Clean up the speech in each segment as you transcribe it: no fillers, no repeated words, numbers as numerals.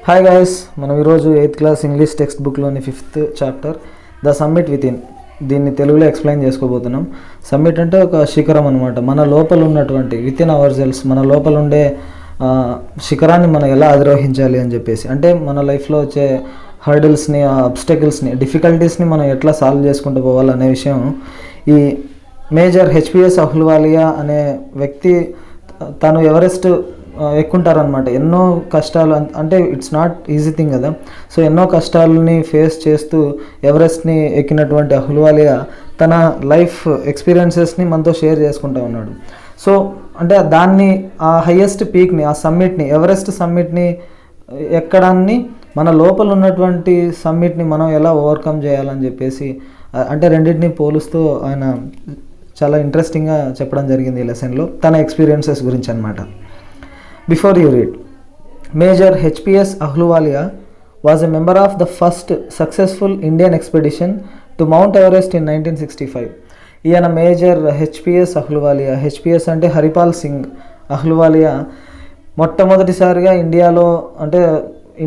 Hi guys, మనం ఈరోజు 8th class English text బుక్లోని 5th chapter the summit within దీన్ని తెలుగులో ఎక్స్ప్లెయిన్ చేసుకోబోతున్నాం. సమ్మిట్ అంటే ఒక శిఖరం అనమాట. మన లోపల ఉన్నటువంటి విత్ ఇన్ అవర్ సెల్స్, మన లోపల ఉండే శిఖరాన్ని మనం ఎలా అధిరోహించాలి అని చెప్పేసి, అంటే మన లైఫ్లో వచ్చే హర్డిల్స్ని, అబ్స్టకిల్స్ని, డిఫికల్టీస్ని మనం ఎట్లా సాల్వ్ చేసుకుంటూ పోవాలనే విషయం ఈ మేజర్ హెచ్పిఎస్ అహ్లూవాలియా అనే వ్యక్తి తను ఎవరెస్ట్ ఎక్కుంటారనమాట. ఎన్నో కష్టాలు, అంటే ఇట్స్ నాట్ ఈజీ థింగ్ కదా. సో ఎన్నో కష్టాలని ఫేస్ చేస్తూ ఎవరెస్ట్ని ఎక్కినటువంటి అహ్లూవాలియా తన లైఫ్ ఎక్స్పీరియన్సెస్ని మనతో షేర్ చేసుకుంటూ ఉన్నాడు. సో అంటే దాన్ని, ఆ హయ్యెస్ట్ పీక్ని, ఆ సమ్మిట్ని, ఎవరెస్ట్ సమ్మిట్ని ఎక్కడాన్ని, మన లోపల ఉన్నటువంటి సమ్మిట్ని మనం ఎలా ఓవర్కమ్ చేయాలని చెప్పేసి, అంటే రెండింటిని పోలుస్తూ ఆయన చాలా ఇంట్రెస్టింగ్గా చెప్పడం జరిగింది ఈ లెసన్లో, తన ఎక్స్పీరియన్సెస్ గురించి అనమాట. Before you read, Major HPS Ahluwalia was a member of the first successful Indian expedition to Mount Everest in 1965. ఈయన మేజర్ హెచ్పిఎస్ అహ్లూవాలియా, హెచ్పిఎస్ అంటే హరిపాల్ సింగ్ అహ్లూవాలియా మొట్టమొదటిసారిగా ఇండియాలో, అంటే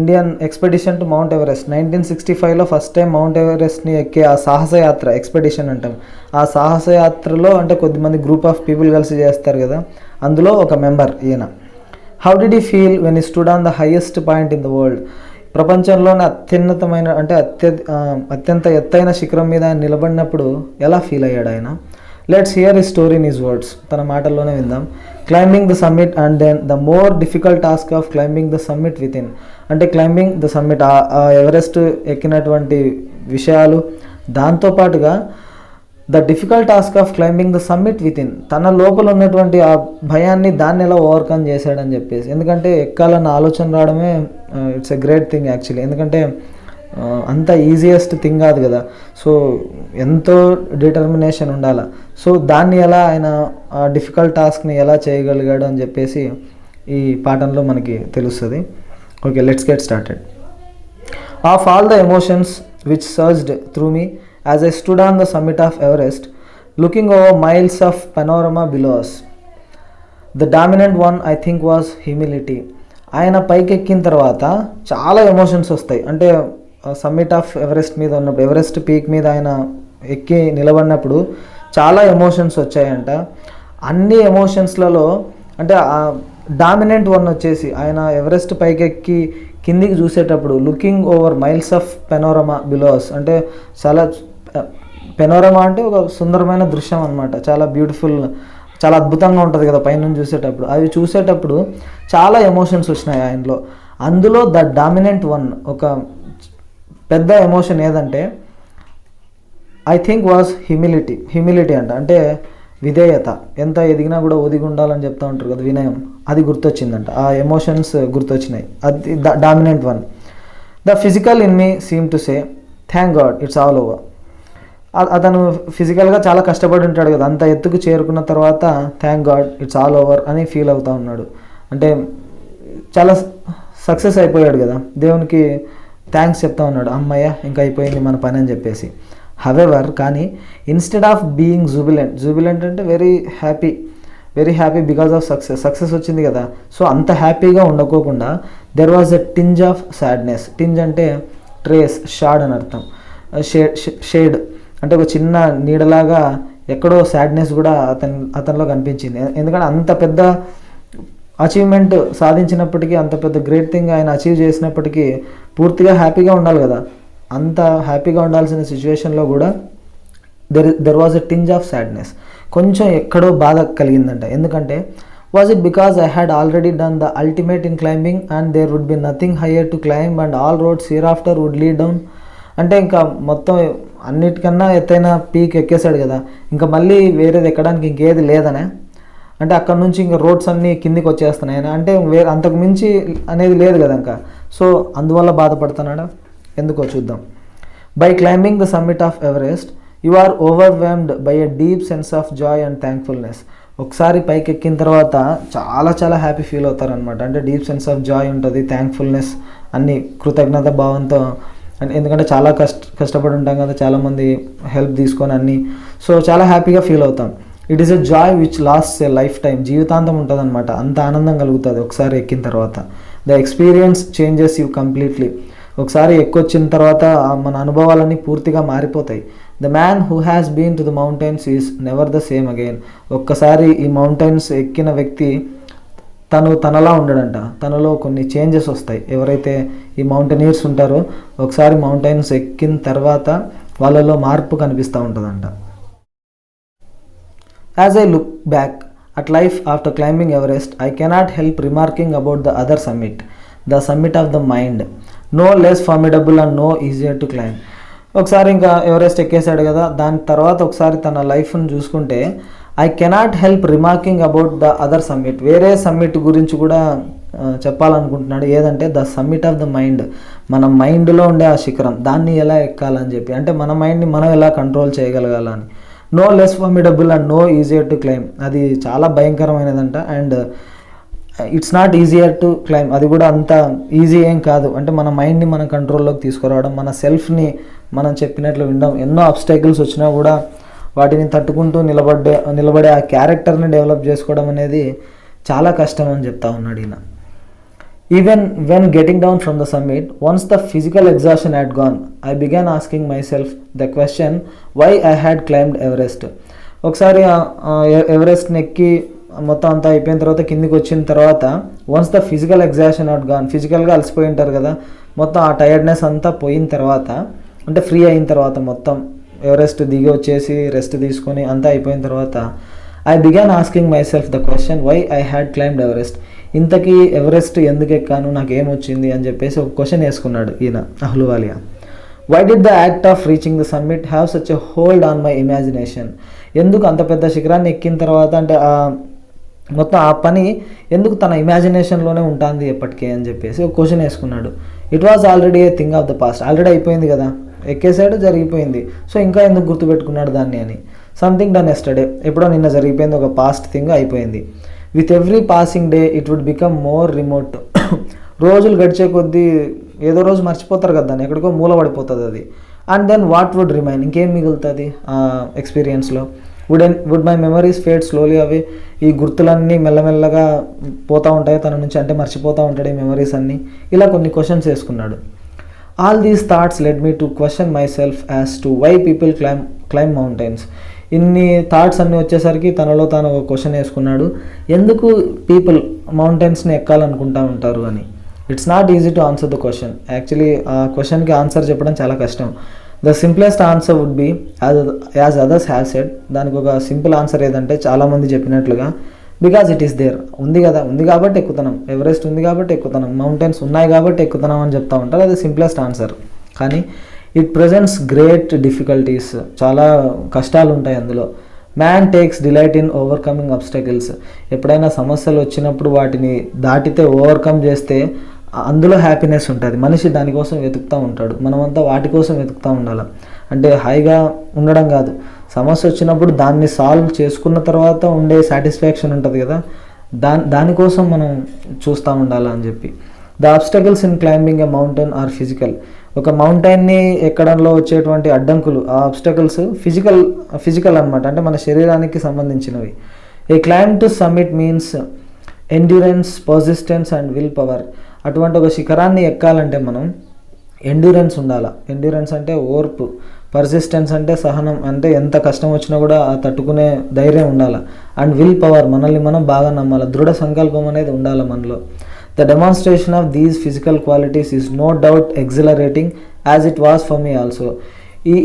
Indian expedition to Mount Everest 1965లో ఫస్ట్ టైం మౌంట్ ఎవరెస్ట్ని ఎక్కే ఆ సాహసయాత్ర, ఎక్స్పెడిషన్ అంటాం. ఆ సాహసయాత్రలో అంటే కొద్దిమంది గ్రూప్ ఆఫ్ పీపుల్ కలిసి చేస్తారు కదా, అందులో ఒక మెంబర్ ఈయన. How did he feel when he stood on the highest point in the world? ప్రపంచంలోనే అత్యున్నతమైన, అంటే అత్యంత ఎత్తైన శిఖరం మీద ఆయన నిలబడినప్పుడు ఎలా ఫీల్ అయ్యాడు ఆయన? Let's hear his story in his words. తన మాటల్లోనే విందాం. Climbing the summit and then the more difficult task of climbing the summit within. అంటే క్లైంబింగ్ ద సమ్మిట్, ఆ ఎవరెస్ట్ ఎక్కినటువంటి విషయాలు, దాంతోపాటుగా the difficult task of climbing the summit within, తన లోపల ఉన్నటువంటి ఆ భయాన్ని, దాన్ని ఎలా ఓవర్కమ్ చేశాడని చెప్పేసి. ఎందుకంటే ఎక్కాలన్న ఆలోచన రావడమే it's a great thing actually. ఎందుకంటే అంత ఈజియెస్ట్ థింగ్ కాదు కదా. సో ఎంతో డిటర్మినేషన్ ఉండాలి. సో దాన్ని ఎలా ఆయన, ఆ డిఫికల్ట్ టాస్క్ని ఎలా చేయగలిగాడు అని చెప్పేసి ఈ పాఠంలో మనకి తెలుస్తుంది. Okay, let's get started. Of all the emotions which surged through me as I stood on the summit of Everest, looking over miles of panorama below us, the dominant one I think was humility. ఆయన పైకి ఎక్కిన తర్వాత చాలా emotions వస్తాయి. అంటే summit of Everest మీద ఉన్నప్పుడు, Everest peak మీద ఆయన ఎక్కి నిలబడినప్పుడు చాలా ఎమోషన్స్ వచ్చాయంట. అన్ని ఎమోషన్స్లలో అంటే డామినెంట్ వన్ వచ్చేసి, ఆయన ఎవరెస్ట్ పైకి ఎక్కి కిందికి చూసేటప్పుడు లుకింగ్ ఓవర్ మైల్స్ ఆఫ్ పెనోరమా బిలోస్, అంటే చాలా పెనోరమా అంటే ఒక సుందరమైన దృశ్యం అనమాట. చాలా బ్యూటిఫుల్, చాలా అద్భుతంగా ఉంటుంది కదా పైనుంచి చూసేటప్పుడు. అవి చూసేటప్పుడు చాలా ఎమోషన్స్ వచ్చినాయి ఆయనలో. అందులో ద డామినెంట్ వన్, ఒక పెద్ద ఎమోషన్ ఏదంటే I think was humility. Humility అంటే విధేయత. ఎంత ఎదిగినా కూడా ఒదిగి ఉండాలని చెప్తూ ఉంటారు కదా, వినయం. అది గుర్తొచ్చిందంట, ఆ ఎమోషన్స్ గుర్తొచ్చినాయి. అది the dominant one. The physical in me seem to say thank God it's all over. అతను ఫిజికల్గా చాలా కష్టపడి ఉంటాడు కదా, అంత ఎత్తుకు చేరుకున్న తర్వాత thank God it's all over అని ఫీల్ అవుతూ ఉన్నాడు. అంటే చాలా సక్సెస్ అయిపోయాడు కదా, దేవునికి థ్యాంక్స్ చెప్తా ఉన్నాడు. అమ్మయ్య ఇంకా అయిపోయింది మన పని అని చెప్పేసి. హవెవర్, కానీ ఇన్స్టెడ్ ఆఫ్ బీయింగ్ జూబిలెంట్ అంటే very happy because of success వచ్చింది కదా. సో అంత హ్యాపీగా ఉండకోకుండా there was a tinge of sadness. Tinge అంటే ట్రేస్, షాడ్ అని అర్థం. షేడ్ అంటే ఒక చిన్న నీడలాగా ఎక్కడో సాడ్నెస్ కూడా అతనిలో కనిపించింది. ఎందుకంటే అంత పెద్ద అచీవ్మెంట్ సాధించినప్పటికీ, అంత పెద్ద గ్రేట్ థింగ్ ఆయన అచీవ్ చేసినప్పటికీ పూర్తిగా హ్యాపీగా ఉండాలి కదా. అంత హ్యాపీగా ఉండాల్సిన సిచ్యువేషన్లో కూడా there was a tinge of sadness. కొంచెం ఎక్కడో బాధ కలిగిందంట. ఎందుకంటే was it because I had already done the ultimate in climbing and there would be nothing higher to climb and all roads hereafter would lead down. అంటే ఇంకా మొత్తం అన్నిటికన్నా ఎత్తైన పీక్ ఎక్కేశాడు కదా, ఇంకా మళ్ళీ వేరేది ఎక్కడానికి ఇంకేది లేదనే. అంటే అక్కడ నుంచి ఇంకా రోడ్స్ అన్నీ కిందికి వచ్చేస్తున్నాయి అంటే అంతకు మించి అనేది లేదు కదా ఇంకా. సో అందువల్ల బాధపడుతున్నాడా? ఎందుకో చూద్దాం. By climbing the summit of Everest you are overwhelmed by a deep sense of joy and thankfulness. ఒకసారి పైకి ఎక్కిన తర్వాత చాలా హ్యాపీ ఫీల్ అవుతారనమాట. అంటే డీప్ సెన్స్ ఆఫ్ జాయ్ ఉంటుంది, థ్యాంక్ఫుల్నెస్, అన్ని కృతజ్ఞత భావంతో. ఎందుకంటే చాలా కష్టపడి ఉంటాం కదా, చాలామంది హెల్ప్ తీసుకొని అన్నీ. సో చాలా హ్యాపీగా ఫీల్ అవుతాం. It is a joy which lasts a lifetime. జీవితాంతం ఉంటుంది అనమాట. అంత ఆనందం కలుగుతుంది ఒకసారి ఎక్కిన తర్వాత. The experience changes you completely. ఒకసారి ఎక్కొచ్చిన తర్వాత మన అనుభవాలన్నీ పూర్తిగా మారిపోతాయి. The man who has been to the mountains is never the same again. ఒక్కసారి ఈ మౌంటైన్స్ ఎక్కిన వ్యక్తి తనలా ఉండడంట. తనలో కొన్ని చేంజెస్ వస్తాయి. ఎవరైతే ఈ మౌంటైనీర్స్ ఉంటారో ఒకసారి మౌంటైన్స్ ఎక్కిన తర్వాత వాళ్ళలో మార్పు కనిపిస్తూ ఉంటుందంట. As I look back at life after climbing Everest, I cannot help remarking about the other summit, the summit of the mind, no less formidable and no easier to climb. ఒకసారి ఇంకా Everest ఎక్కేసాడు కదా, దాని తర్వాత ఒకసారి తన లైఫ్ని చూసుకుంటే I cannot help రిమార్కింగ్ about the other summit, వేరే సమ్మిట్ గురించి కూడా చెప్పాలనుకుంటున్నాడు. ఏదంటే the summit of the mind, మన మైండ్లో ఉండే ఆ శిఖరం, దాన్ని ఎలా ఎక్కాలని చెప్పి, అంటే మన మైండ్ని మనం ఎలా కంట్రోల్ చేయగలగాలని. No less formidable and no easier to climb, అది చాలా భయంకరమైనదంట. And it's not easier to climb, అది కూడా అంత ఈజీ ఏం కాదు. అంటే మన మైండ్ని మన కంట్రోల్లోకి తీసుకురావడం, మన సెల్ఫ్ని మనం చెప్పినట్లు వినడం, ఎన్నో అబ్స్టాకిల్స్ వచ్చినా కూడా వాటిని తట్టుకుంటూ నిలబడే ఆ క్యారెక్టర్ని డెవలప్ చేసుకోవడం అనేది చాలా కష్టం అని చెప్తా ఉన్నాడు ఈయన. Even when getting down from the summit, once the physical exhaustion had gone, I began asking myself the question why I had climbed Everest. ఒకసారి ఎవరెస్ట్ని ఎక్కి మొత్తం అంతా అయిపోయిన తర్వాత కిందికి వచ్చిన తర్వాత, once the physical exhaustion had gone, ఫిజికల్గా అలసిపోయి ఉంటారు కదా, మొత్తం ఆ టైర్డ్నెస్ అంతా పోయిన తర్వాత, అంటే ఫ్రీ అయిన తర్వాత, మొత్తం ఎవరెస్ట్ దిగి వచ్చేసి రెస్ట్ తీసుకొని అంతా అయిపోయిన తర్వాత, I began asking myself the question why I had climbed Everest. ఇంతకీ ఎవరెస్ట్ ఎందుకు ఎక్కాను, నాకు ఏమొచ్చింది అని చెప్పేసి ఒక క్వశ్చన్ వేసుకున్నాడు ఈయన Ahluwalia. Why did the act of reaching the summit have such a hold on my imagination. ఎందుకు అంత పెద్ద శిఖరాన్ని ఎక్కిన తర్వాత, అంటే మొత్తం ఆ పని ఎందుకు తన ఇమాజినేషన్లోనే ఉంటుంది ఎప్పటికీ అని చెప్పేసి ఒక క్వశ్చన్ వేసుకున్నాడు. It was already a thing of the past, already అయిపోయింది కదా, ఎక్కేసాడు, జరిగిపోయింది, సో ఇంకా ఎందుకు గుర్తుపెట్టుకున్నాడు దాన్ని అని. సంథింగ్ డన్ ఎస్టర్డే, ఎప్పుడో నిన్న జరిగిపోయింది, ఒక పాస్ట్ థింగ్ అయిపోయింది. With every passing day it would become more remote. రోజులు గడిచే కొద్దీ ఏదో రోజు మర్చిపోతారు కదా దాన్ని, ఎక్కడికో మూల పడిపోతుంది అది. And then what would remain, ఇంకేం మిగులుతుంది ఆ ఎక్స్పీరియన్స్లో. Would my memories fade slowly away, ఈ గుర్తులన్నీ మెల్లమెల్లగా పోతూ ఉంటాయి తన నుంచి, అంటే మర్చిపోతూ ఉంటాడు ఈ మెమరీస్ అన్నీ. ఇలా కొన్ని క్వశ్చన్స్ వేసుకున్నాడు. All these thoughts led me to question myself as to why people climb mountains. ఇన్ని థాట్స్ అన్నీ వచ్చేసరికి తనలో తాను ఒక క్వశ్చన్ వేసుకున్నాడు, ఎందుకు పీపుల్ మౌంటైన్స్ని ఎక్కాలనుకుంటూ ఉంటారు అని. It's not easy to answer the question. Actually ఆ క్వశ్చన్కి ఆన్సర్ చెప్పడం చాలా కష్టం. The simplest answer would be as others have said. దానికి ఒక సింపుల్ ఆన్సర్ ఏదంటే, చాలామంది చెప్పినట్లుగా, బికాజ్ ఇట్ ఈస్ దేర్, ఉంది కదా, ఉంది కాబట్టి ఎక్కుతున్నాం, ఎవరెస్ట్ ఉంది కాబట్టి ఎక్కుతున్నాం, మౌంటైన్స్ ఉన్నాయి కాబట్టి ఎక్కుతున్నాం అని చెప్తా ఉంటారు. అది సింప్లెస్ట్ ఆన్సర్. కానీ ఇట్ ప్రజెంట్స్ గ్రేట్ డిఫికల్టీస్, చాలా కష్టాలు ఉంటాయి అందులో. Man takes delight in overcoming obstacles. ఎప్పుడైనా సమస్యలు వచ్చినప్పుడు వాటిని దాటితే, ఓవర్కమ్ చేస్తే అందులో హ్యాపీనెస్ ఉంటుంది. మనిషి దానికోసం వెతుకుతూ ఉంటాడు. మనమంతా వాటి కోసం వెతుకుతూ ఉండాలి. అంటే హాయిగా ఉండడం కాదు, సమస్య వచ్చినప్పుడు దాన్ని సాల్వ్ చేసుకున్న తర్వాత ఉండే సాటిస్ఫాక్షన్ ఉంటుంది కదా, దానికోసం మనం చూస్తూ ఉండాలి అని చెప్పి. The obstacles in climbing a mountain are physical. ఒక మౌంటైన్ని ఎక్కడంలో వచ్చేటువంటి అడ్డంకులు, ఆ అబ్స్టకిల్స్ ఫిజికల్ అనమాట, అంటే మన శరీరానికి సంబంధించినవి. A climb to summit means endurance, persistence and will power. అటువంటి ఒక శిఖరాన్ని ఎక్కాలంటే మనం ఎండ్యూరెన్స్ ఉండాలి. ఎండ్యూరెన్స్ అంటే ఓర్పు, పర్సిస్టెన్స్ అంటే సహనం, అంటే ఎంత కష్టం వచ్చినా కూడా తట్టుకునే ధైర్యం ఉండాలి. అండ్ విల్ పవర్, మనల్ని మనం బాగా నమ్మాలి, దృఢ సంకల్పం అనేది ఉండాలి మనలో. The demonstration of these physical qualities is no doubt exhilarating as it was for me also.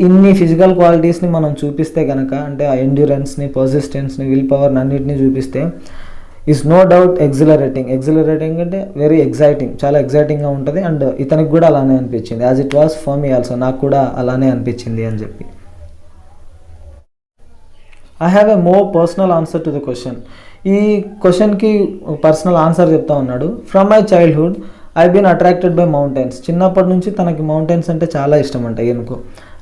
ఇన్ని ఫిజికల్ క్వాలిటీస్ని మనం చూపిస్తే కనుక, అంటే ఆ ఎండ్యూరెన్స్ని, పర్సిస్టెన్స్ని, విల్ పవర్ని అన్నిటినీ చూపిస్తే, is no doubt exhilarating. Exhilarating అంటే వెరీ ఎగ్జైటింగ్, చాలా ఎగ్జైటింగ్గా ఉంటుంది. అండ్ ఇతనికి కూడా అలానే అనిపించింది, as it was for me also, నాకు కూడా అలానే అనిపించింది అని చెప్పి. I have a more personal answer to the question. ఈ క్వశ్చన్కి పర్సనల్ ఆన్సర్ చెప్తా ఉన్నాడు. From my childhood I been attracted by mountains. చిన్నప్పటి నుంచి తనకి మౌంటైన్స్ అంటే చాలా ఇష్టం అంట ఈయనకు.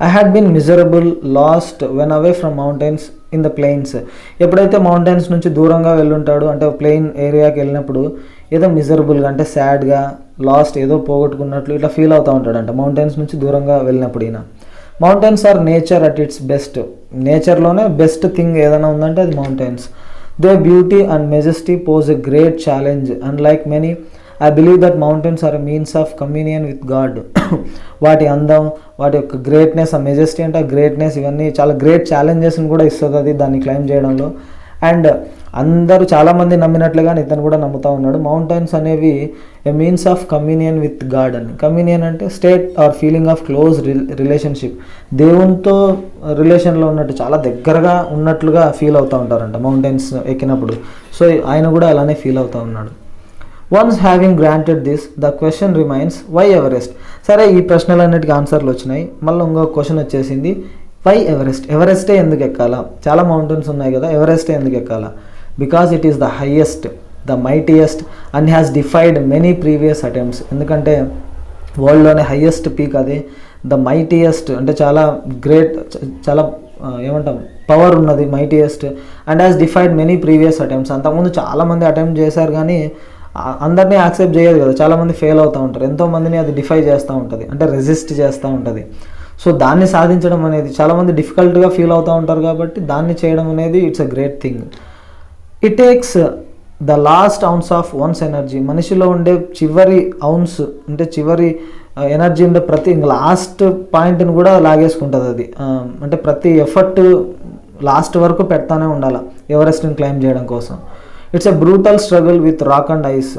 I had been miserable, last when away from mountains in the plains. ఎప్పుడైతే మౌంటైన్స్ నుంచి దూరంగా వెళ్ళుంటాడు, అంటే ప్లెయిన్ ఏరియాకి వెళ్ళినప్పుడు ఏదో మిజరబుల్గా, అంటే సాడ్గా, లాస్ట్, ఏదో పోగొట్టుకున్నట్లు ఇట్లా ఫీల్ అవుతూ ఉంటాడంట మౌంటైన్స్ నుంచి దూరంగా వెళ్ళినప్పుడు ఈయన. Mountains are nature at its best. నేచర్లోనే బెస్ట్ థింగ్ ఏదైనా ఉందంటే అది mountains. Their beauty and majesty pose a great challenge. Unlike many I believe that mountains are a means of communion with God. వాటి అందం, వాటి యొక్క గ్రేట్నెస్, ఆ majesty అంటే ఆ గ్రేట్నెస్, ఇవన్నీ చాలా గ్రేట్ ఛాలెంజెస్ని కూడా ఇస్తుంది అది దాన్ని క్లైమ్ చేయడంలో. అండ్ అందరూ చాలామంది నమ్మినట్లుగానే ఇతను కూడా నమ్ముతూ ఉన్నాడు. మౌంటైన్స్ అనేవి a means of communion with God అని. కమ్యూనియన్ అంటే state or feeling of close relationship, దేవునితో రిలేషన్లో ఉన్నట్టు, చాలా దగ్గరగా ఉన్నట్లుగా ఫీల్ అవుతూ ఉంటారంట మౌంటైన్స్ ఎక్కినప్పుడు. సో ఆయన కూడా అలానే ఫీల్ అవుతూ ఉన్నాడు. Once having granted this, the question remains, why Everest? సరే, ఈ ప్రశ్నలన్నిటికీ ఆన్సర్లు వచ్చినాయి. మళ్ళీ ఇంకొక క్వశ్చన్ వచ్చేసింది, వై ఎవరెస్ట్? ఎవరెస్టే ఎందుకు ఎక్కాలా? చాలా మౌంటైన్స్ ఉన్నాయి కదా, ఎవరెస్టే ఎందుకు ఎక్కాలా? Because it is the highest, the mightiest and has defied many previous attempts. ఎందుకంటే వరల్డ్లోనే హైయెస్ట్ పీక్ అది, ద మైటియెస్ట్ అంటే చాలా గ్రేట్, చాలా ఏమంటాం పవర్ ఉన్నది, mightiest. And has defied many previous attempts. అంతకుముందు చాలామంది అటెంప్ట్ చేశారు కానీ అందరినీ యాక్సెప్ట్ చేయదు కదా, చాలామంది ఫెయిల్ అవుతూ ఉంటారు. ఎంతోమందిని అది డిఫై చేస్తూ ఉంటుంది, అంటే రెసిస్ట్ చేస్తూ ఉంటుంది. సో దాన్ని సాధించడం అనేది చాలామంది డిఫికల్ట్గా ఫీల్ అవుతూ ఉంటారు కాబట్టి దాన్ని చేయడం అనేది it's a great thing. It takes the last ounce of once energy. మనిషిలో ఉండే చివరి ఔన్స్ అంటే చివరి ఎనర్జీ ఉండే ప్రతి లాస్ట్ పాయింట్ని కూడా లాగేసుకుంటుంది అది. అంటే ప్రతి ఎఫర్ట్ లాస్ట్ వరకు పెడతానే ఉండాలి ఎవరెస్ట్ని క్లైమ్ చేయడం కోసం. It's a brutal struggle with rock and ice.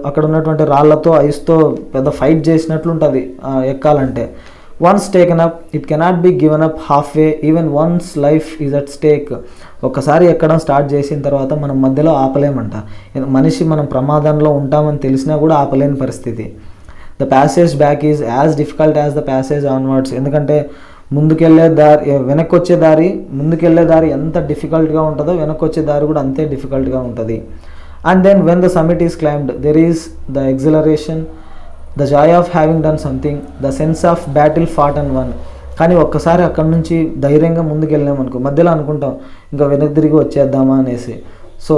అక్కడ ఉన్నటువంటి రాళ్లతో ఐస్తో పెద్ద ఫైట్ చేసినట్లు ఉంటుంది ఎక్కాలంటే. Once taken up it cannot be given up halfway, even once life is at stake. ఒక్కసారి ఎక్కడం స్టార్ట్ చేసిన తర్వాత మనం మధ్యలో ఆపలేమంట. మనిషి మనం ప్రమాదంలో ఉంటామని తెలిసినా కూడా ఆపలేని పరిస్థితి. The passage back is as difficult as the passage onwards. ఎందుకంటే ముందుకెళ్ళే దారి, వెనక్కి వచ్చే దారి, ముందుకెళ్ళే దారి ఎంత డిఫికల్ట్గా ఉంటుందో వెనక్కి వచ్చే దారి కూడా అంతే డిఫికల్ట్గా ఉంటుంది. And then when the summit is climbed there is the exhilaration, the joy of having done something, the sense of battle fought and won. కానీ ఒక్కసారి అక్కడి నుంచి ధైర్యంగా ముందుకు వెళ్ళామనుకో, మధ్యలో అనుకుంటాం ఇంకా వెనక్కి తిరిగి వచ్చేద్దామా అనేసి. సో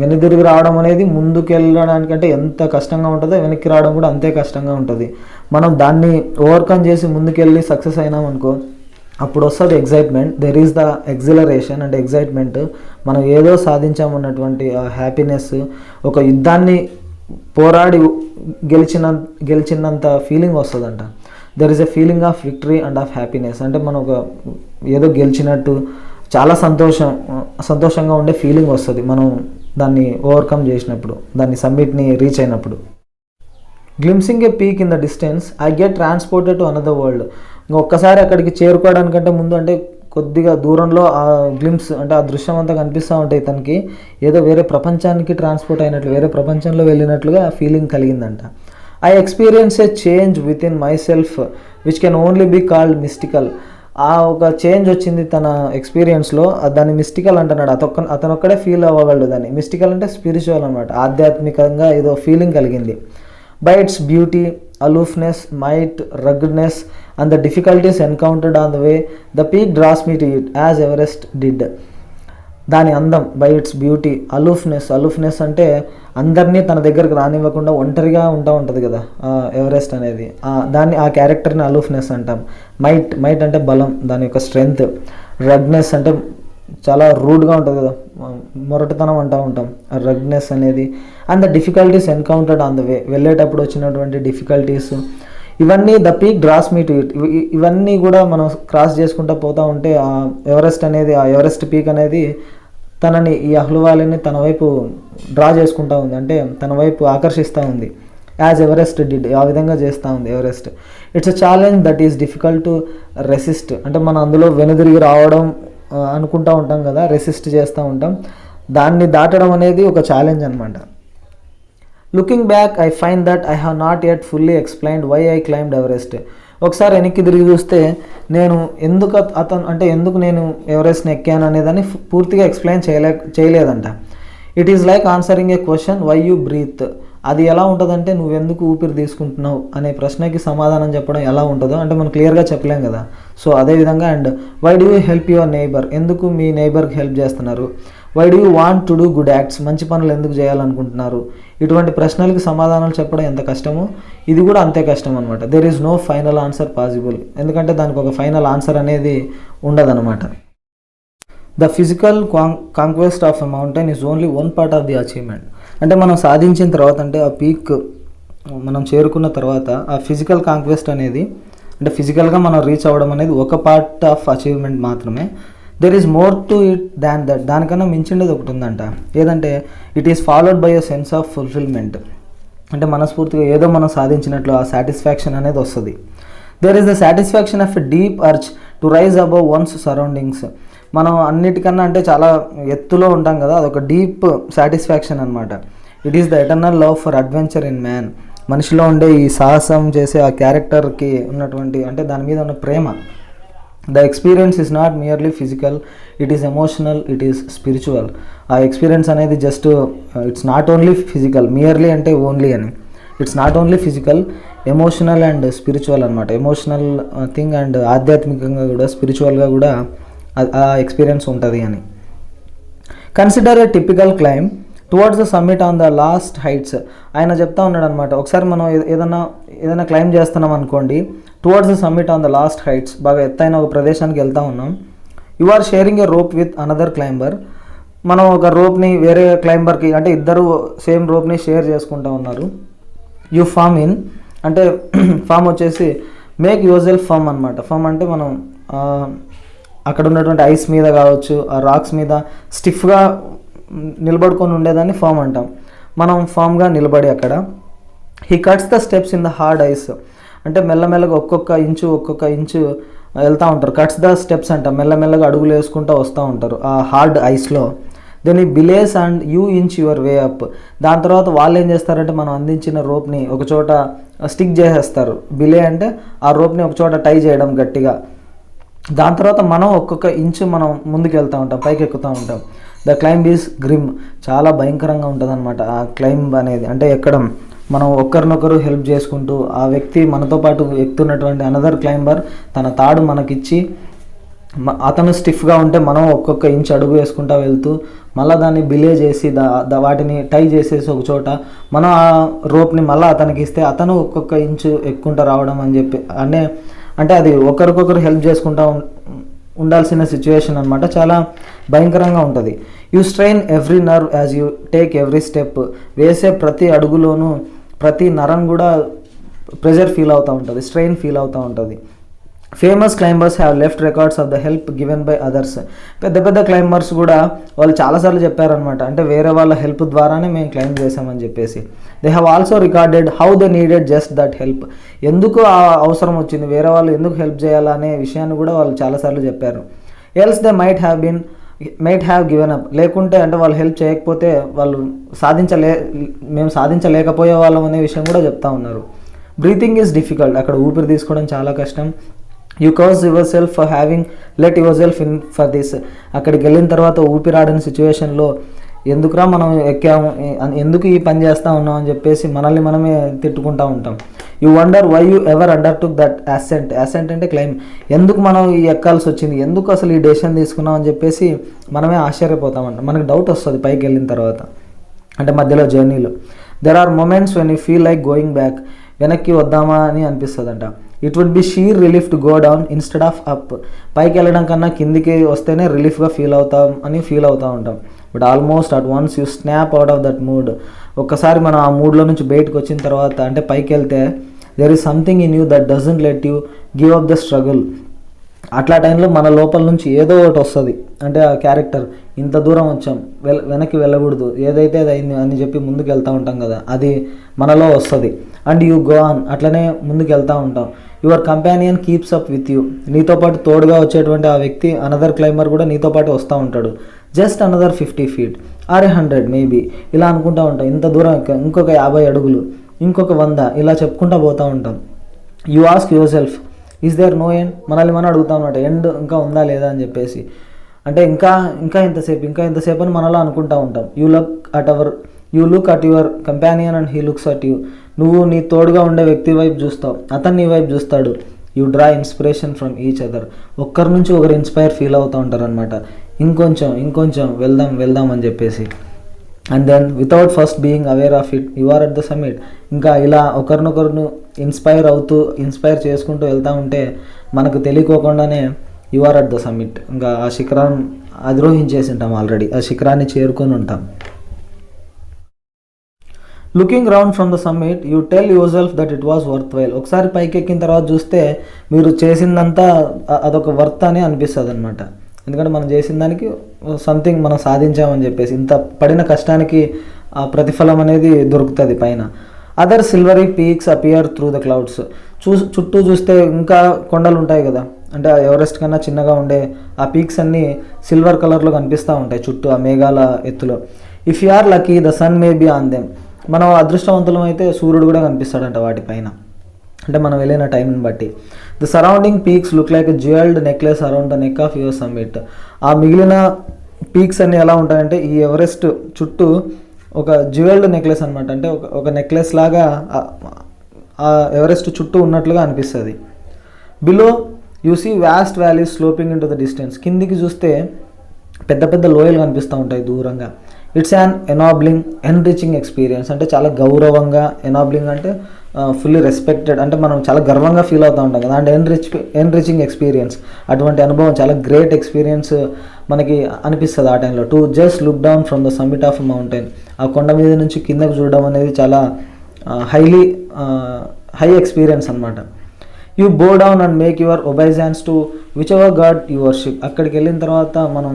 వెనక్కి తిరిగి రావడం అనేది ముందుకు వెళ్ళడానికంటే ఎంత కష్టంగా ఉంటుందో వెనక్కి రావడం కూడా అంతే కష్టంగా ఉంటుంది. మనం దాన్ని ఓవర్కమ్ చేసి ముందుకెళ్ళి సక్సెస్ అయినామనుకో, అప్పుడు వస్తుంది excitement. There is the exhilaration అంటే ఎగ్జైట్మెంట్, మనం ఏదో సాధించామన్నటువంటి హ్యాపీనెస్, ఒక యుద్ధాన్ని పోరాడి గెలిచినంత ఫీలింగ్ వస్తుందంట. There is a feeling of victory and of happiness. అంటే మనం ఒక ఏదో గెలిచినట్టు చాలా సంతోషంగా ఉండే ఫీలింగ్ వస్తుంది మనం దాన్ని ఓవర్కమ్ చేసినప్పుడు, దాన్ని సమ్మిట్ని రీచ్ అయినప్పుడు. Glimpsing a peak in the distance, I get transported to another world. ఒక్కసారి అక్కడికి చేరుకోవడానికంటే ముందు అంటే కొద్దిగా దూరంలో ఆ గ్లిమ్స్ అంటే ఆ దృశ్యం అంతా కనిపిస్తూ ఉంటాయి తనకి, ఏదో వేరే ప్రపంచానికి ట్రాన్స్పోర్ట్ అయినట్లు, వేరే ప్రపంచంలో వెళ్ళినట్లుగా ఆ ఫీలింగ్ కలిగిందంట. I experience a change within myself which can only be called mystical. ఆ ఒక చేంజ్ వచ్చింది తన ఎక్స్పీరియన్స్లో, దాన్ని మిస్టికల్ అంటున్నాడు. అతను ఒక్కడే ఫీల్ అవ్వగలడు దాన్ని. మిస్టికల్ అంటే స్పిరిచువల్ అనమాట, ఆధ్యాత్మికంగా ఏదో ఫీలింగ్ కలిగింది. By it's beauty, aloofness, might, ruggedness and the difficulties encountered on the way, the peak draws me to it as Everest did. దాని అందం, బై ఇట్స్ బ్యూటీ, అలూఫ్నెస్ అంటే అందరినీ తన దగ్గరకు రానివ్వకుండా ఒంటరిగా ఉంటుంది కదా ఎవరెస్ట్ అనేది, దాన్ని ఆ క్యారెక్టర్ని అలూఫ్నెస్ అంటాం. మైట్ అంటే బలం, దాని యొక్క స్ట్రెంగ్త్. రగ్నెస్ అంటే చాలా రూడ్గా ఉంటుంది కదా, మొరటుతనం అంటూ ఉంటాం, రగ్నెస్ అనేది. And the difficulties encountered on the way, వెళ్ళేటప్పుడు వచ్చినటువంటి డిఫికల్టీస్, ఇవన్నీ the peak draws me to it. ఇవన్నీ కూడా మనం క్రాస్ చేసుకుంటూ పోతూ ఉంటే ఆ ఎవరెస్ట్ అనేది, ఆ ఎవరెస్ట్ పీక్ అనేది తనని, ఈ అహ్లువాలిని తన వైపు డ్రా చేసుకుంటూ ఉంది, అంటే తన వైపు ఆకర్షిస్తూ ఉంది. యాజ్ ఎవరెస్ట్ డిడ్, ఆ విధంగా చేస్తూ ఉంది Everest. It's a challenge that is difficult to resist. అంటే మనం అందులో వెనుదిరిగి రావడం అనుకుంటూ ఉంటాం కదా, రెసిస్ట్ చేస్తూ ఉంటాం, దాన్ని దాటడం అనేది ఒక ఛాలెంజ్ అనమాట. Looking back I find that I have not yet fully explained why I climbed Everest. ఒకసారి వెనక్కి తిరిగి చూస్తే నేను ఎందుకు నేను ఎవరెస్ట్ని ఎక్కాను అనేదాన్ని పూర్తిగా ఎక్స్ప్లెయిన్ చేయలేదంట. It is like answering a question why you breathe. అది ఎలా ఉంటుందంటే నువ్వెందుకు ఊపిరి తీసుకుంటున్నావు అనే ప్రశ్నకి సమాధానం చెప్పడం ఎలా ఉంటుందో అంటే మనం క్లియర్గా చెప్పలేం కదా. సో అదేవిధంగా, and why do you help your neighbour, ఎందుకు మీ నైబర్కి హెల్ప్ చేస్తున్నారు. Why do you want to do good acts, మంచి పనులు ఎందుకు చేయాలనుకుంటున్నారు. ఇటువంటి ప్రశ్నలకి సమాధానాలు చెప్పడం ఎంత కష్టమో ఇది కూడా అంతే కష్టం అనమాట. There is no final answer possible, ఎందుకంటే దానికి ఒక ఫైనల్ ఆన్సర్ అనేది ఉండదన్నమాట. The physical conquest of a mountain is only one part of the achievement. అంటే మనం సాధించిన తర్వాత, అంటే ఆ పీక్ మనం చేరుకున్న తర్వాత ఆ ఫిజికల్ కాంక్వెస్ట్ అనేది, అంటే ఫిజికల్గా మనం రీచ్ అవ్వడం అనేది ఒక పార్ట్ ఆఫ్ అచీవ్మెంట్ మాత్రమే. There is more to it than that. దానికన్నా మించిండేది ఒకటి ఉందంట. ఏదంటే it is followed by a sense of fulfilment. అంటే మనస్ఫూర్తిగా ఏదో మనం సాధించినట్లు ఆ సాటిస్ఫాక్షన్ అనేది వస్తుంది. There is the satisfaction of a deep urge to rise above one's surroundings. మనం అన్నిటికన్నా అంటే చాలా ఎత్తులో ఉంటాం కదా, అదొక డీప్ సాటిస్ఫాక్షన్ అనమాట. It is the eternal love for adventure in man. మనిషిలో ఉండే ఈ సాహసం చేసే ఆ క్యారెక్టర్కి ఉన్నటువంటి, అంటే దాని మీద ఉన్న ప్రేమ. The experience is not merely physical, it is emotional, it is spiritual. ఆ ఎక్స్పీరియన్స్ అనేది just it's not only physical, merely అంటే ఓన్లీ అని, it's not only physical, emotional and spiritual అనమాట. ఎమోషనల్ థింగ్ అండ్ ఆధ్యాత్మికంగా కూడా స్పిరిచువల్గా కూడా ఆ ఎక్స్పీరియన్స్ ఉంటుంది అని. Consider a typical climb towards the summit on the last heights. ఆయన చెప్తా ఉన్నాడు అనమాట, ఒకసారి మనం ఏదైనా క్లైమ్ చేస్తున్నాం అనుకోండి, towards the summit on the last heights, బాగా ఎత్తైన ఒక ప్రదేశానికి వెళ్తూ ఉన్నాం. You are sharing a rope with another climber. మనం ఒక రోప్ని వేరే క్లైంబర్కి, అంటే ఇద్దరు సేమ్ రోప్ని షేర్ చేసుకుంటూ ఉన్నారు. యు ఫామ్ ఇన్, అంటే ఫామ్ వచ్చేసి మేక్ యువర్ సెల్ఫ్ ఫామ్ అనమాట. ఫామ్ అంటే మనం అక్కడ ఉన్నటువంటి ఐస్ మీద కావచ్చు, ఆ రాక్స్ మీద స్టిఫ్గా నిలబడుకొని ఉండేదాన్ని ఫామ్ అంటాం. మనం ఫామ్గా నిలబడి అక్కడ. He cuts the steps in the hard ice. అంటే మెల్లమెల్లగా ఒక్కొక్క ఇంచు వెళ్తూ ఉంటారు. కట్స్ ద స్టెప్స్ అంట, మెల్లమెల్లగా అడుగులు వేసుకుంటూ వస్తూ ఉంటారు ఆ హార్డ్ ఐస్లో. Then we belay and you inch your way up. దాని తర్వాత వాళ్ళు ఏం చేస్తారంటే మనం అందించిన రోప్ని ఒక చోట స్టిక్ చేసేస్తారు. బిలే అంటే ఆ రోప్ని ఒక చోట టై చేయడం గట్టిగా. దాని తర్వాత మనం ఒక్కొక్క ఇంచు మనం ముందుకు వెళ్తూ ఉంటాం, పైకి ఎక్కుతూ ఉంటాం. The climb is grim. చాలా భయంకరంగా ఉంటుంది అనమాట ఆ క్లైంబ్ అనేది. అంటే ఎక్కడం, మనం ఒకరినొకరు హెల్ప్ చేసుకుంటూ, ఆ వ్యక్తి మనతో పాటు ఎక్కుతున్నటువంటి అనదర్ క్లైంబర్ తన తాడు మనకిచ్చి, అతను స్టిఫ్గా ఉంటే మనం ఒక్కొక్క ఇంచు అడుగు వేసుకుంటూ వెళ్తూ, మళ్ళీ దాన్ని బిలే చేసి వాటిని టై చేసేసి ఒక చోట మనం ఆ రోప్ని మళ్ళీ అతనికి ఇస్తే అతను ఒక్కొక్క ఇంచు ఎక్కుంటూ రావడం అని చెప్పి, అంటే అది ఒకరికొకరు హెల్ప్ చేసుకుంటూ ఉండాల్సిన సిచ్యువేషన్ అనమాట. చాలా భయంకరంగా ఉంటుంది. You strain every nerve as you take every step. వేసే ప్రతి అడుగులోనూ ప్రతి నరం కూడా ప్రెజర్ ఫీల్ అవుతూ ఉంటుంది, స్ట్రెయిన్ ఫీల్ అవుతూ ఉంటుంది. Famous climbers have left records of the help given by others. పెద్ద క్లైంబర్స్ కూడా వాళ్ళు చాలాసార్లు చెప్పారనమాట, అంటే వేరే వాళ్ళ హెల్ప్ ద్వారానే మేము క్లైంబ్ చేసామని చెప్పేసి. They have also recorded how they needed just that help. ఎందుకు ఆ అవసరం వచ్చింది, వేరే వాళ్ళు ఎందుకు హెల్ప్ చేయాలనే విషయాన్ని కూడా వాళ్ళు చాలాసార్లు చెప్పారు. Else they might have given up. లేకుంటే అంటే వాళ్ళు హెల్ప్ చేయకపోతే వాళ్ళు మేము సాధించలేకపోయే వాళ్ళం అనే విషయం కూడా చెప్తా ఉన్నారు. Breathing is difficult. అక్కడ ఊపిరి తీసుకోవడం చాలా కష్టం. You cause your self for having let your self in for this. అక్కడికి వెళ్ళిన తర్వాత ఊపిరాడని సిచ్యువేషన్లో ఎందుకురా మనం ఎక్కాము, ఎందుకు ఈ పని చేస్తూ ఉన్నాం అని చెప్పేసి మనల్ని మనమే తిట్టుకుంటూ ఉంటాం. You wonder why you ever undertook that ascent అంటే క్లైమ్. ఎందుకు మనం ఈ ఎక్కాల్సి వచ్చింది, ఎందుకు అసలు ఈ డెసిషన్ తీసుకున్నాం అని చెప్పేసి మనమే ఆశ్చర్యపోతామంట. మనకు డౌట్ వస్తుంది పైకి వెళ్ళిన తర్వాత, అంటే మధ్యలో జర్నీలో. There are moments when you feel like going back. వెనక్కి వద్దామా అని అనిపిస్తుంది అంట. It would be sheer relief to go down instead of up. పైకి వెళ్ళడం కన్నా కిందికి వస్తేనే రిలీఫ్గా ఫీల్ అవుతూ ఉంటాం. But almost at once you snap out of that mood. ఒక్కసారి మనం ఆ మూడ్లో నుంచి బయటకు వచ్చిన తర్వాత, అంటే పైకి వెళ్తే there is something in you that doesn't let you give up the struggle. అట్లా టైంలో మన లోపల నుంచి ఏదో ఒకటి వస్తుంది, అంటే ఆ క్యారెక్టర్ ఇంత దూరం వచ్చాం, వెనక్కి వెళ్ళకూడదు, ఏదైతే అది అయింది అని చెప్పి ముందుకు వెళ్తూ ఉంటాం కదా, అది మనలో వస్తుంది. అండ్ యూ గో ఆన్, అట్లనే ముందుకు వెళ్తూ ఉంటాం. Your companion keeps up with you. నీతో పాటు తోడుగా వచ్చేటువంటి ఆ వ్యక్తి, అనదర్ క్లైంబర్ కూడా నీతో పాటు వస్తూ ఉంటాడు. Just another 50 feet or 100 maybe, ఇలా అనుకుంటూ ఉంటాం. ఇంత దూరం ఇంకొక 50 అడుగులు, ఇంకొక 100, ఇలా చెప్పుకుంటూ పోతూ ఉంటాం. You ask yourself is there no end. మనల్ని మనం అడుగుతాం అన్నమాట, ఎండ్ ఇంకా ఉందా లేదా అని చెప్పేసి. అంటే ఇంకా ఎంతసేపు అని మనలో అనుకుంటూ ఉంటాం. You look at your companion and he looks at you. నువ్వు నీ తోడుగా ఉండే వ్యక్తి వైపు చూస్తావు, అతను నీ వైపు చూస్తాడు. You draw inspiration from each other. ఒక్కరి నుంచి ఒకరు ఇన్స్పైర్ ఫీల్ అవుతూ ఉంటారు అనమాట. ఇంకొంచెం వెళ్దాం అని చెప్పేసి. And then without first being aware of it you are at the summit. ఇంకా ఇలా ఒకరినొకరును ఇన్స్పైర్ చేసుకుంటూ వెళ్తూ ఉంటే మనకు తెలియకోకుండానే you are at the summit. ఇంకా ఆ శిఖరాన్ని అధిరోహించేసి ఉంటాం, ఆల్రెడీ ఆ శిఖరాన్ని చేరుకొని ఉంటాం. Looking round from the summit you tell your self that it was worth while. ఒకసారి పైకి ఎక్కిన తర్వాత చూస్తే మీరు చేసిందంతా అదొక వర్త్ అని అనిపిస్తుంది అనమాట. ఎందుకంటే మనం చేసిన దానికి సంథింగ్ మనం సాధించామని చెప్పేసి, ఇంత పడిన కష్టానికి ప్రతిఫలం అనేది దొరుకుతుంది పైన. Other silvery peaks appear through the clouds. చుట్టూ చూస్తే ఇంకా కొండలు ఉంటాయి కదా, అంటే ఎవరెస్ట్ కన్నా చిన్నగా ఉండే ఆ పీక్స్ అన్నీ సిల్వర్ కలర్లో కనిపిస్తూ ఉంటాయి చుట్టూ ఆ మేఘాల ఎత్తులో. If you are lucky the sun may be on them. మనం అదృష్టవంతులం అయితే సూర్యుడు కూడా కనిపిస్తాడంట వాటిపైన, అంటే మనం వెళ్ళిన టైంని బట్టి. The surrounding peaks look like jewelled necklace around the neck of your summit. ఆ మిగిలిన పీక్స్ అన్నీ ఎలా ఉంటాయంటే ఈ ఎవరెస్ట్ చుట్టూ ఒక జ్యువెల్డ్ నెక్లెస్ అనమాట, అంటే ఒక నెక్లెస్ లాగా ఆ ఎవరెస్ట్ చుట్టూ ఉన్నట్లుగా అనిపిస్తుంది. Below you see vast valleys sloping into the distance. కిందికి చూస్తే పెద్ద పెద్ద లోయలు కనిపిస్తూ ఉంటాయి దూరంగా. It's an enabling enriching experience. అంటే చాలా గౌరవంగా, ఎనాబ్లింగ్ అంటే ఫుల్లీ రెస్పెక్టెడ్, అంటే మనం చాలా గర్వంగా ఫీల్ అవుతూ ఉంటాం కదా, అంటే ఎన్రిచింగ్ ఎక్స్పీరియన్స్. అటువంటి అనుభవం, చాలా గ్రేట్ ఎక్స్పీరియన్స్ మనకి అనిపిస్తుంది ఆ టైంలో. To just look down from the summit of mountain. ఆ కొండ మీద నుంచి కిందకు చూడడం అనేది చాలా హై ఎక్స్పీరియన్స్ అనమాట. You bow down and make your obeisance to whichever god you worship. అక్కడికి వెళ్ళిన తర్వాత మనం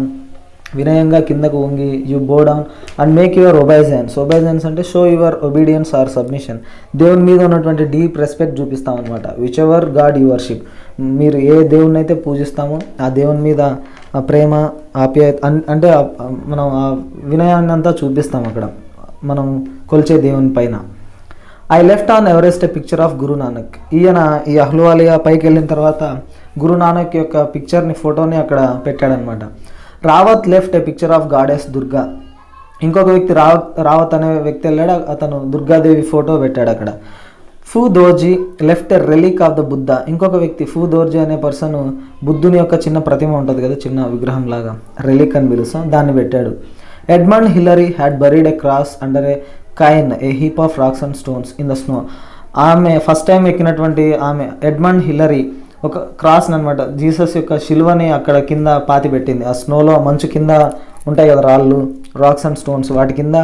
వినయంగా కిందకు వంగి you bow down and make your obeisance. Obeisance అంటే show your obedience or submission. దేవుని మీద ఉన్నటువంటి డీప్ రెస్పెక్ట్ చూపిస్తాం అనమాట. Whichever god you worship. మీరు ఏ దేవుని అయితే పూజిస్తామో ఆ దేవుని మీద ప్రేమ, ఆప్యాయత, అంటే మనం ఆ వినయాన్ని అంతా చూపిస్తాం అక్కడ మనం కొలిచే దేవుని పైన. I left on Everest a picture of Guru Nanak. ఈ అహ్లువాలియా పైకి వెళ్ళిన తర్వాత గురు నానక్ యొక్క పిక్చర్ని, ఫోటోని అక్కడ పెట్టాడనమాట. Rawat left a picture of goddess Durga. ఇంకొక వ్యక్తి రావత్ అనే వ్యక్తి వెళ్ళాడు, అతను దుర్గాదేవి ఫోటో పెట్టాడు అక్కడ. Phu Dorji left a relic of the Buddha. ఇంకొక వ్యక్తి ఫూ దోర్జీ అనే పర్సన్ బుద్ధుని యొక్క చిన్న ప్రతిమ ఉంటుంది కదా, చిన్న విగ్రహం లాగా, రెలిక్ అని పిలుస్తాం, దాన్ని పెట్టాడు. Edmund Hillary had buried a cross under a cairn a heap of rocks and stones in the snow. ఆమె ఫస్ట్ టైం ఎక్కినటువంటి ఆమె ఎడ్మండ్ హిల్లరీ ఒక క్రాస్ అనమాట, జీసస్ యొక్క శిలువని అక్కడ కింద పాతి పెట్టింది. ఆ స్నోలో మంచు కింద ఉంటాయి కదా రాళ్ళు, రాక్స్ అండ్ స్టోన్స్, వాటి కింద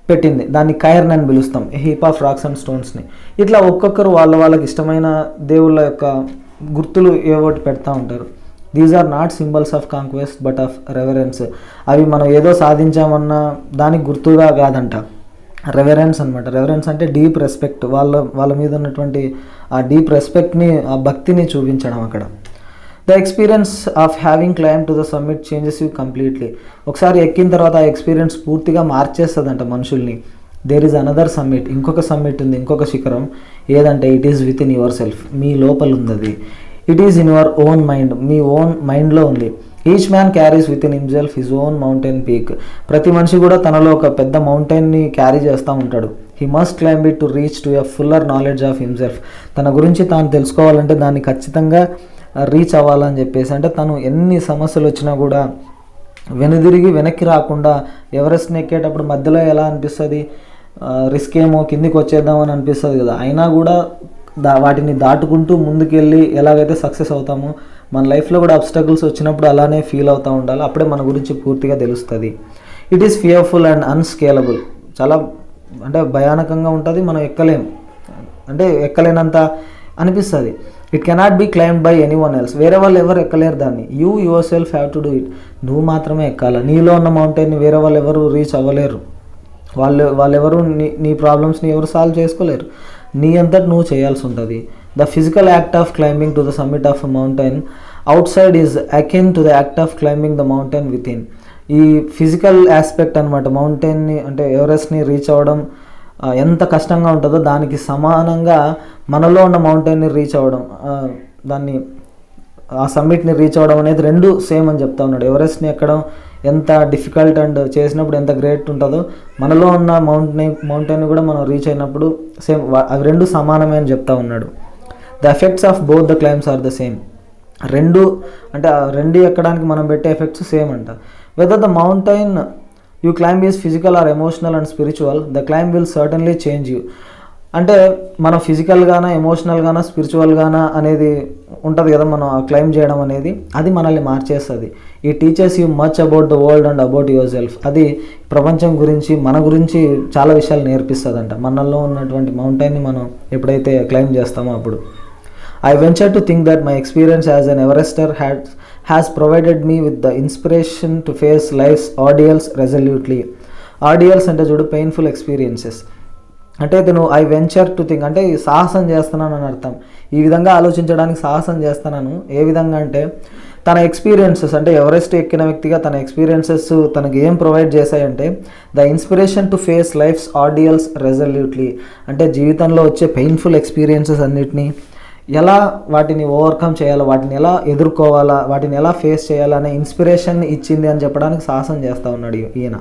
పెట్టింది. దాన్ని కైర్న్ అని పిలుస్తాం, హీప్ ఆఫ్ రాక్స్ అండ్ స్టోన్స్ని. ఇట్లా ఒక్కొక్కరు వాళ్ళకి ఇష్టమైన దేవుళ్ళ యొక్క గుర్తులు ఏవోటి పెడతా ఉంటారు. These are not symbols of conquest but of reverence. అవి మనం ఏదో సాధించామన్న దానికి గుర్తుగా కాదంట, రెవరెన్స్ అనమాట. రెవరెన్స్ అంటే డీప్ రెస్పెక్ట్, వాళ్ళ మీద ఉన్నటువంటి ఆ డీప్ రెస్పెక్ట్ని, ఆ భక్తిని చూపించడం అక్కడ. The experience of having climb to the summit changes you completely. ఒకసారి ఎక్కిన తర్వాత ఆ ఎక్స్పీరియన్స్ పూర్తిగా మార్చేస్తుందంట మనుషుల్ని. There is another summit. ఇంకొక సమ్మిట్ ఉంది, ఇంకొక శిఖరం. ఏదంటే it is within yourself. మీ లోపల ఉంది అది. It is in your own mind. మీ ఓన్ మైండ్లో ఉంది. Each man carries within himself his own mountain peak. ప్రతి మనిషి కూడా తనలో ఒక పెద్ద మౌంటైన్ని క్యారీ చేస్తూ ఉంటాడు. He must climb it to reach to a fuller knowledge of himself. తన గురించి తాను తెలుసుకోవాలంటే దాన్ని ఖచ్చితంగా రీచ్ అవ్వాలని చెప్పేసి, అంటే తను ఎన్ని సమస్యలు వచ్చినా కూడా వెనక్కి రాకుండా, ఎవరెస్ట్ని ఎక్కేటప్పుడు మధ్యలో ఎలా అనిపిస్తుంది, రిస్క్ ఏమో కిందికి వచ్చేద్దామని అనిపిస్తుంది కదా, అయినా కూడా వాటిని దాటుకుంటూ ముందుకెళ్ళి ఎలాగైతే సక్సెస్ అవుతామో మన లైఫ్లో కూడా అబ్స్టకల్స్ వచ్చినప్పుడు అలానే ఫీల్ అవుతూ ఉండాలి. అప్పుడే మన గురించి పూర్తిగా తెలుస్తుంది. It is fearful and unscalable. చాలా అంటే భయానకంగా ఉంటుంది, మనం ఎక్కలేనంత అనిపిస్తుంది. It cannot be climbed by anyone else. వేరే వాళ్ళు ఎవరు ఎక్కలేరు దాన్ని. You yourself have to do it. నువ్వు మాత్రమే ఎక్కాలి. నీలో ఉన్న మౌంటైన్ని వేరే వాళ్ళు ఎవరు రీచ్ అవ్వలేరు. వాళ్ళెవరు నీ ప్రాబ్లమ్స్ని ఎవరు సాల్వ్ చేసుకోలేరు. నీ అంతటి నువ్వు చేయాల్సి ఉంటుంది. The physical act of climbing to the summit of a mountain out side is akin to the act of climbing the mountain with in. ఈ ఫిజికల్ ఆస్పెక్ట్ అనమాట, మౌంటైన్ని అంటే ఎవరెస్ట్ని రీచ్ అవ్వడం ఎంత కష్టంగా ఉంటుందో దానికి సమానంగా మనలో ఉన్న మౌంటైన్ని రీచ్ అవ్వడం, ఆ సమ్మిట్ని రీచ్ అవ్వడం అనేది రెండు సేమ్ అని చెప్తా ఉన్నాడు. ఎవరెస్ట్ని ఎక్కడం ఎంత డిఫికల్ట్ అండ్ చేసినప్పుడు ఎంత గ్రేట్ ఉంటుందో, మనలో ఉన్న మౌంటైన్ కూడా మనం రీచ్ అయినప్పుడు సేమ్, అవి రెండు సమానమే అని చెప్తా ఉన్నాడు. The effects of both the climbs are the same. రెండు ఎక్కడానికి మనం పెట్టే ఎఫెక్ట్స్ సేమ్ అంట. Whether the mountain you climb is physical or emotional and spiritual, the climb will certainly change you. అంటే మనం ఫిజికల్గానా, ఎమోషనల్గానా, స్పిరిచువల్గానా అనేది ఉంటుంది కదా, మనం క్లైమ్ చేయడం అనేది, అది మనల్ని మార్చేస్తుంది. ఈ teachers you much about the world and about your self. అది ప్రపంచం గురించి, మన గురించి చాలా విషయాలు నేర్పిస్తుందంట. మనలో ఉన్నటువంటి మౌంటైన్ని మనం ఎప్పుడైతే క్లైమ్ చేస్తామో అప్పుడు. I venture to think that my experience as an Everester has provided me with the inspiration to face life's ordeals resolutely. Ordeals అంటే చూడు, పెయిన్ఫుల్ ఎక్స్పీరియన్సెస్. అంటే ఇతను ఐ వెంచర్ టు థింక్ అంటే సాహసం చేస్తున్నాను అని అర్థం. ఈ విధంగా ఆలోచించడానికి సాహసం చేస్తున్నాను. ఏ విధంగా అంటే తన ఎక్స్పీరియన్సెస్, అంటే ఎవరెస్ట్ ఎక్కిన వ్యక్తిగా తన ఎక్స్పీరియన్సెస్ తనకి ఏం ప్రొవైడ్ చేశాయంటే the inspiration to face life's ordeals resolutely. అంటే జీవితంలో వచ్చే పెయిన్ఫుల్ ఎక్స్పీరియన్సెస్ అన్నిటినీ ఎలా వాటిని ఓవర్కమ్ చేయాలో, వాటిని ఎలా ఎదుర్కోవాలా, వాటిని ఎలా ఫేస్ చేయాలనే ఇన్స్పిరేషన్ ఇచ్చింది అని చెప్పడానికి సాహసం చేస్తూ ఉన్నాడు ఈయన.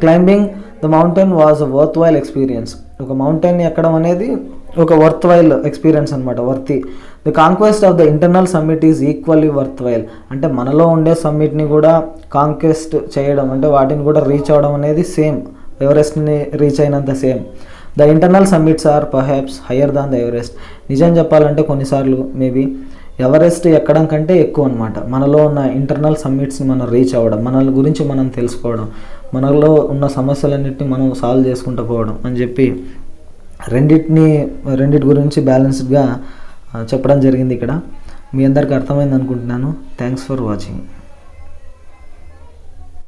Climbing the mountain was a worthwhile experience. ఒక మౌంటైన్ ఎక్కడం అనేది ఒక వర్త్ వైల్ ఎక్స్పీరియన్స్ అనమాట, worthy. The conquest of the internal summit is equally worthwhile. అంటే మనలో ఉండే సమ్మిట్ని కూడా కాంక్వెస్ట్ చేయడం, అంటే వాటిని కూడా రీచ్ అవ్వడం అనేది సేమ్, ఎవరెస్ట్ని రీచ్ అయినంత same. The internal summits are perhaps higher than the Everest. నిజం చెప్పాలంటే కొన్నిసార్లు మేబీ ఎవరెస్ట్ ఎక్కడం కంటే ఎక్కువ అనమాట మనలో ఉన్న ఇంటర్నల్ సమ్మిట్స్ని మనం రీచ్ అవ్వడం, మన గురించి మనం తెలుసుకోవడం, మనలో ఉన్న సమస్యలన్నింటినీ మనం సాల్వ్ చేసుకుంటూ పోవడం అని చెప్పి రెండిటి గురించి బ్యాలెన్స్డ్గా చెప్పడం జరిగింది ఇక్కడ. మీ అందరికీ అర్థమైంది అనుకుంటున్నాను. Thanks for watching.